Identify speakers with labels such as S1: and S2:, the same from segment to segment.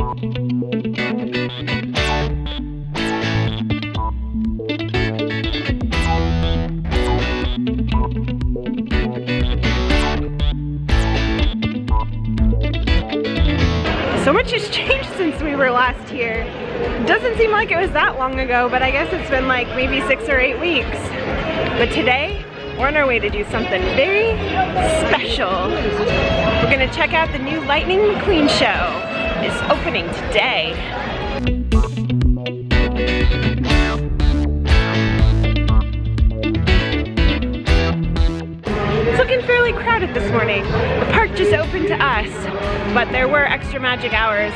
S1: So much has changed since we were last here. Doesn't seem like it was that long ago, but I guess it's been like maybe 6 or 8 weeks. But today, we're on our way to do something very special. We're gonna check out the new Lightning McQueen show. It's opening today. It's looking fairly crowded this morning. The park just opened to us, but there were extra magic hours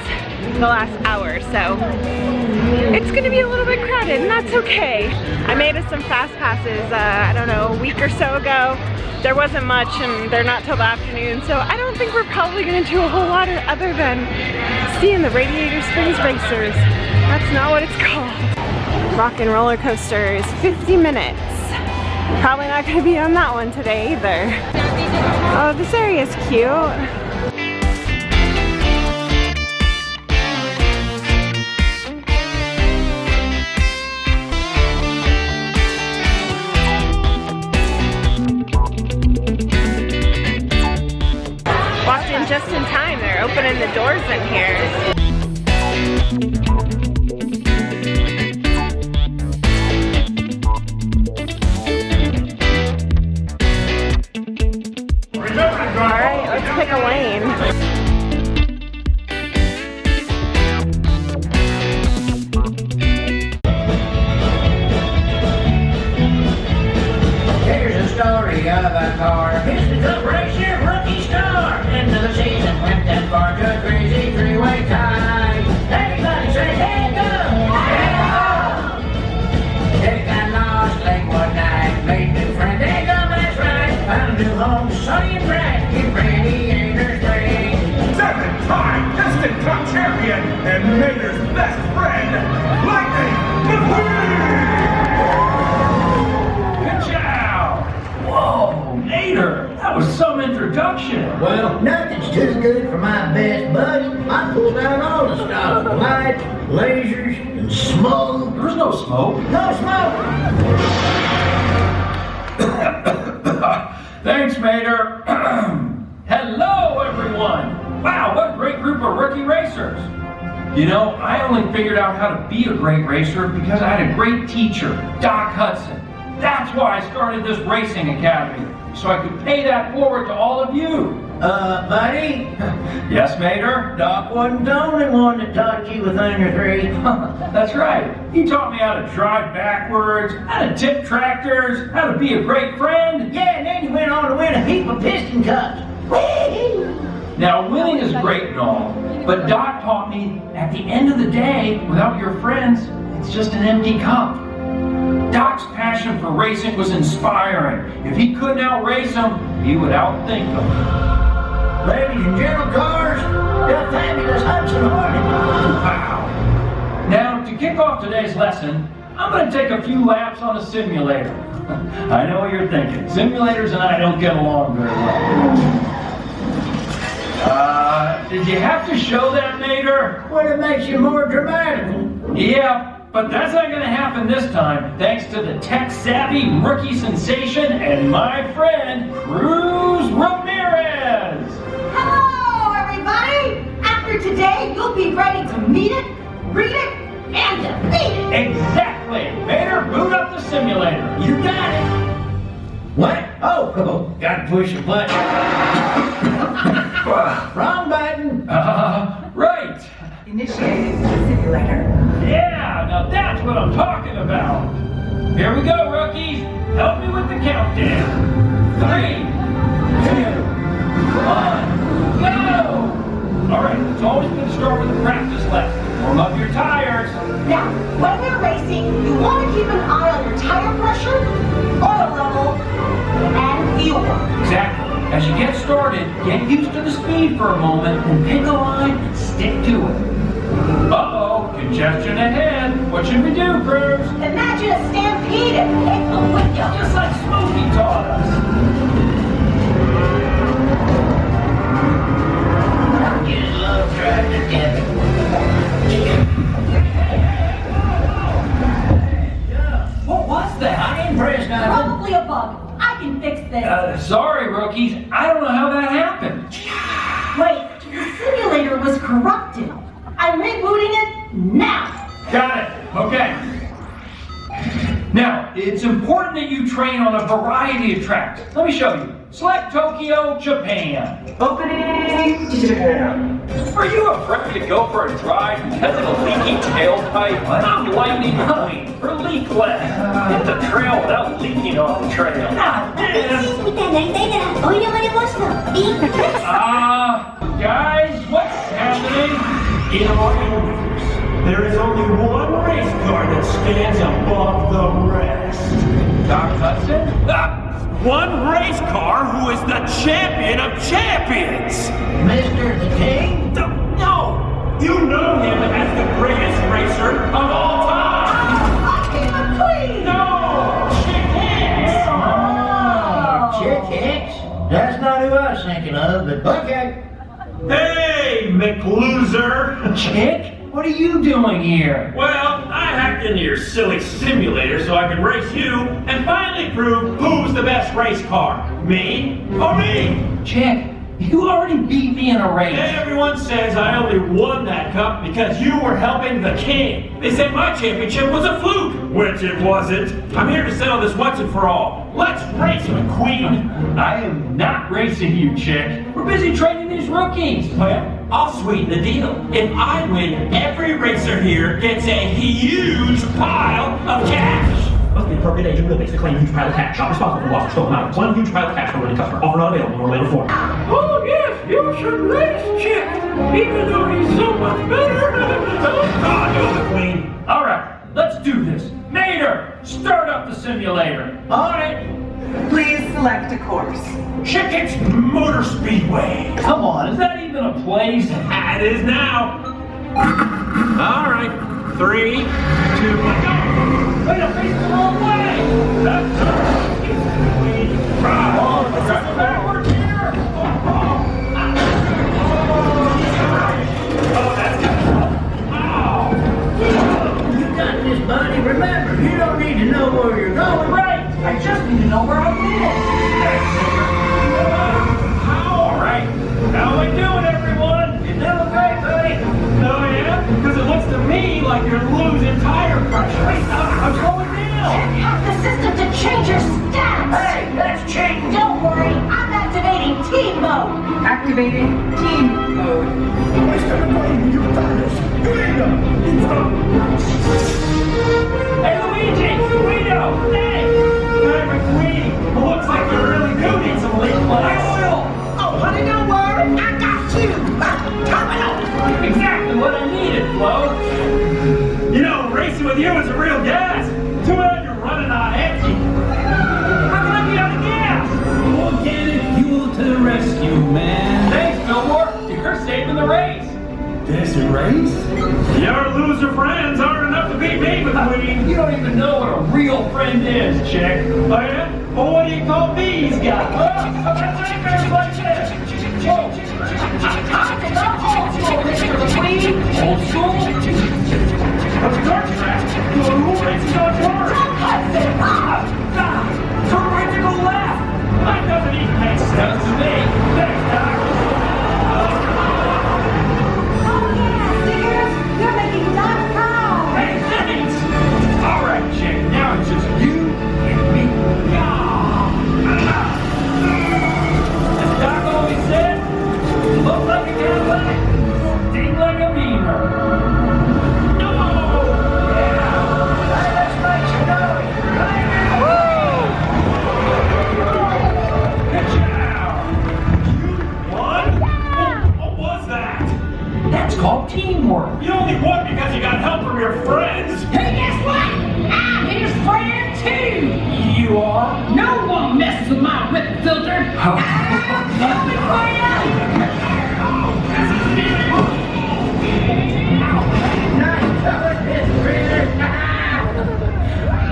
S1: the last hour, so it's gonna be a little bit crowded, and that's okay. I made us some fast passes, I don't know, a week or so ago. There wasn't much, and they're not till the afternoon, so I don't think we're probably gonna do a whole lot other than seeing the Radiator Springs Racers. That's not what it's called. Rock and roller coaster is 50 minutes. Probably not gonna be on that one today either. Oh, this area is cute. Walked in just in time. They're opening the doors in here. Alright, let's pick a lane.
S2: Here's the story of a car. It's the Cup Racer rookie star. End of the season went that far to a crazy three-way tie. Everybody say, hey go! Hey go! They got lost late one night. Made new friends, hey go, that's right. Found a new home, sunny and bright. Get Radiator Springs.
S3: 7-time Instant Cup champion and Mater's best friend, Lightning McQueen!
S4: Good job! Whoa, Mater, that was some introduction.
S2: Well, nothing's too good for my best buddy. I pulled out all the stuff. Lights, lasers, and smoke.
S4: There's no smoke.
S2: No smoke!
S4: Thanks, Mater. Hello, everyone. Wow, what a great group of rookie racers. You know, I only figured out how to be a great racer because I had a great teacher, Doc Hudson. That's why I started this racing academy, so I could pay that forward to all of you.
S2: Buddy?
S4: Yes, Mater?
S2: Doc wasn't the only one that taught you a thing or three.
S4: That's right. He taught me how to drive backwards, how to tip tractors, how to be a great friend.
S2: Yeah, and then you went on to win a heap of piston cups.
S4: Now, winning is great and all, but Doc taught me at the end of the day, without your friends, it's just an empty cup. Doc's passion for racing was inspiring. If he couldn't outrace them, he would outthink them.
S2: Ladies and gentle cars, the fabulous Hudson Hornet.
S4: Wow. Now, to kick off today's lesson, I'm going to take a few laps on a simulator. I know what you're thinking. Simulators and I don't get along very well. Did you have to show that, Mater?
S2: Well, it makes you more dramatic.
S4: Yeah, but that's not going to happen this time, thanks to the tech-savvy rookie sensation and my friend, Cruz Rumero.
S5: Hello, everybody! After today, you'll be ready to meet it, read it, and defeat it!
S4: Exactly! Mater, boot up the simulator.
S2: You got it! What? Oh, gotta push the button. Wrong button!
S4: Right!
S5: Initiating the simulator.
S4: Yeah, now that's what I'm talking about. Here we go, rookies. Help me with the countdown. 3, 2, 1, go! All right, it's always good to start with a practice lesson. Warm up your tires.
S5: Now, when we're racing, you want to keep an eye on your tire pressure, oil level, and fuel.
S4: Exactly. As you get started, get used to the speed for a moment and pick a line and stick to it. Uh-oh, congestion ahead. What should we do, Cruz?
S5: Imagine a stampede and hit the window.
S4: Just like Smokey taught us.
S2: Just love driving together.
S4: Sorry, rookies. I don't know how that happened.
S5: Wait, the simulator was corrupted. I'm rebooting it now.
S4: Got it. Okay. Now, it's important that you train on a variety of tracks. Let me show you. Select Tokyo, Japan.
S6: Opening Japan.
S4: Are you afraid to go for a drive because of a leaky tailpipe? I'm Lightning McQueen for leakless. Hit the trail without leaking on the trail. Guys, what's happening?
S3: In our universe, there is only one race car that stands above the rest.
S4: Doc Hudson?
S3: One race car who is the champion of champions!
S2: Mr. the King?
S3: No! You know him as the greatest racer of all time!
S5: Lightning McQueen!
S3: No! Chick Hicks!
S2: Oh, Chick Hicks? That's not who I was thinking of, but okay.
S3: Hey, McLoser!
S4: Chick? What are you doing here?
S3: Well, I hacked into your silly simulator so I could race you and finally prove who's the best race car. Me or me?
S4: Chick, you already beat me in a race.
S3: Everyone says I only won that cup because you were helping the king. They said my championship was a fluke, which it wasn't. I'm here to settle this once and for all. Let's race, McQueen.
S4: I am not racing you, Chick. We're busy training these rookies.
S3: Well, I'll sweeten the deal. If I win, every racer here gets a huge pile of cash.
S7: Must be appropriate agent will basically claim a huge pile of cash. Not responsible for loss or stolen items. One huge pile of cash for any customer. Offer not available or later form.
S3: Oh yes, you should race Chick, even though he's so much better. God, no, McQueen.
S4: All right, let's do this. Mater, start up the simulator.
S2: On it.
S6: Please select a course.
S3: Chickens Motor Speedway.
S4: Come on, is that even a place?
S3: It is now. All right, 3, 2, 1, go.
S4: Wait, I'm facing the wrong way.
S3: That's McQueen.
S4: Oh, drive backwards here.
S3: Oh, that's good. Ow.
S2: You got this, buddy. Remember, you don't need to know where you're going.
S4: Right, I just need to know where I'm going.
S3: All right, how we doing, everyone?
S4: You're doing great, buddy.
S3: Oh yeah? Because it looks to me like you're losing tire pressure.
S4: Wait, I'm slowing down.
S5: Hack the system to change your stats!
S2: Hey, that's cheating.
S5: Don't worry, I'm activating team mode!
S6: Activating team mode.
S3: Mr. McQueen, you furnace! Geekdom!
S4: Hey, Luigi, Guido, hey.
S3: Hey, McQueen! Looks like you really do need some leak oil!
S5: Oh, honey, don't worry, I got you! Terminal!
S4: Exactly what I needed, Flo.
S3: You know, racing with you is a real gas! Too bad you're running on empty!
S4: How can I be out of gas?
S8: Organic fuel to the rescue, man.
S4: Thanks, Fillmore. You're saving the race.
S3: This race? Your loser friends aren't enough to beat me, McQueen!
S4: You don't even know what a real friend is, Chick.
S3: Oh yeah? Well, what do you call these guys?
S4: Like this. Whoa. Old school?
S3: A dirt track? Who races on cars?
S4: Turn right to go left.
S3: That doesn't even make sense to me! Thanks, Doc!
S5: You're making not proud!
S4: Hey, thanks. All right, Chick. Now it's just you and me. As Doc always said, look like a Cadillac, sting like a beamer. No! Yeah! Let's make some noise. Good job!
S3: You won? What was that?
S4: That's called teamwork.
S3: You only won because you got help from your friends!
S9: Hey, guess what? I'm his friend too!
S4: You are?
S9: No one messes with my whip filter!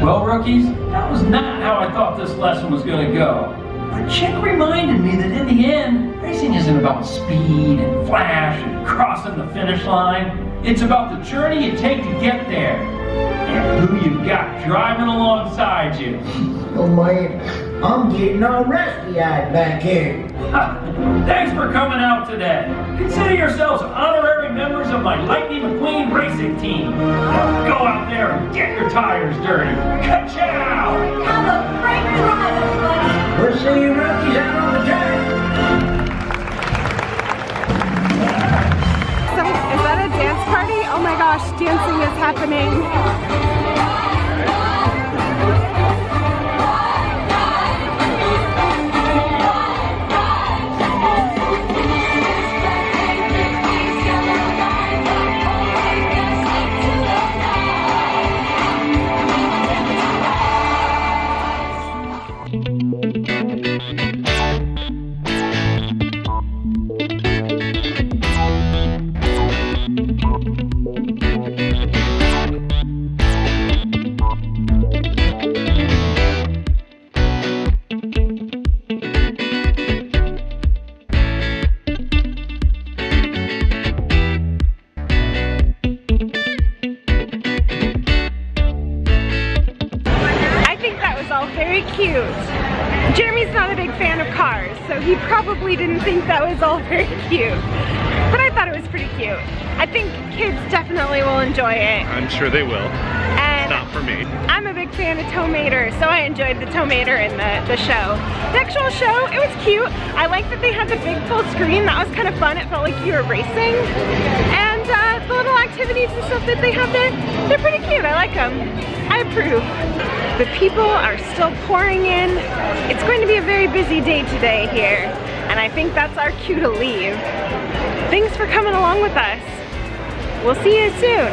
S4: Well, rookies, that was not how I thought this lesson was going to go. But Chick reminded me that in the end, racing isn't about speed and flash and crossing the finish line. It's about the journey you take to get there and who you've got driving alongside you.
S2: Oh, man. I'm getting all rusty-eyed back here.
S4: Thanks for coming out today. Consider yourselves honorary members of my Lightning McQueen Racing team. Now go out there and get your tires dirty. Ka-chow!
S5: Have a great drive, everybody.
S2: We'll see you rookies out on the track.
S1: Is that a dance party? Oh my gosh, dancing is happening. Very cute. Jeremy's not a big fan of cars, so he probably didn't think that was all very cute. But I thought it was pretty cute. I think kids definitely will enjoy it.
S10: I'm sure they will.
S1: And
S10: not for me.
S1: I'm a big fan of Tomater, so I enjoyed the Tomater in the show. The actual show, it was cute. I like that they had the big full screen. That was kind of fun. It felt like you were racing. And the little activities and stuff that they have there, they're pretty cute. I like them. I approve. The people are still pouring in. It's going to be a very busy day today here, and I think that's our cue to leave. Thanks for coming along with us. We'll see you soon.